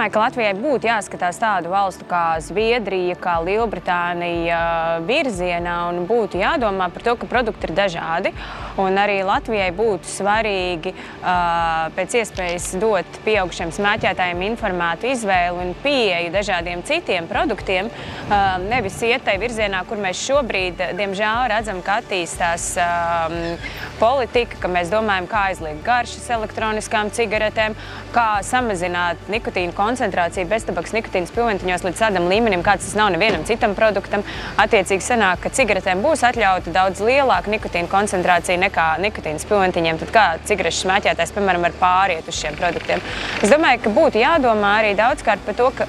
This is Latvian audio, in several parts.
domāju, ka Latvijai būtu jāskatās tādu valstu kā Zviedrija, kā Lielbritānija virzienā un būtu jādomā par to, ka produkti ir dažādi. Un arī Latvijai būtu svarīgi pēc iespējas dot pieaugušiem smēķētājiem informētu izvēli un pieeju dažādiem citiem produktiem. Nevis iet tai virzienā, kur mēs šobrīd, diemžēl, redzam, ka attīstās politika, ka mēs domājam, kā aizliegt garšas elektroniskām cigaretēm, kā samazināt nikotīnu koncentrāciju beztabaks nikotīnas pilventiņos līdz tādam līmenim, kāds tas nav nevienam citam produktam. Attiecīgi sanāk, ka cigaretēm būs atļauta daudz lielāka nikotīna koncentrācija nekā nikotīnas pilventiņiem, tad kā cigarešu smēķētājs, piemēram, var pāriet uz šiem produktiem. Es domāju, ka būtu jādomā arī daudzkārt par to, ka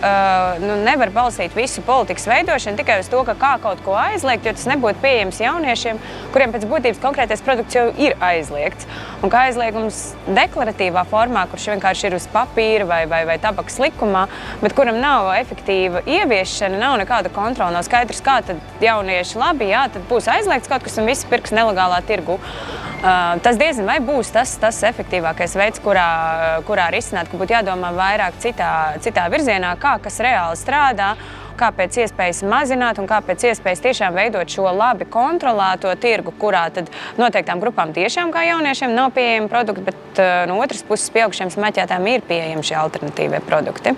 nevar balstīt visu politikas veidošanu tikai uz to, ka kā kaut ko aizliegt, jo tas nebūtu pieejams jauniešiem, kuriem pēc būtības konkrētais produkts jau ir aizliegts. Un kā aizliegums deklaratīvā formā, kurš vienkārši ir uz papīra vai tabaks likumā, bet kuram nav efektīva ieviešana, nav nekāda kontrola, nav skaidrs, kā tad jaunieši labi, jā, tad būs aizliegts kaut kas un visi pirks nelegālā tirgu. Tas diezin vai būs tas efektīvākais veids, kurā risināt, ka būtu jādomā vairāk citā virzienā, kā kas reāli strādā, kā pēc iespējas mazināt un kā pēc iespējas tiešām veidot šo labi kontrolēto tirgu, kurā tad noteiktām grupām tiešām kā jauniešiem nav pieejami produkti, bet no otras puses pieaugušiem smēķētājiem ir pieejami šie alternatīvie produkti.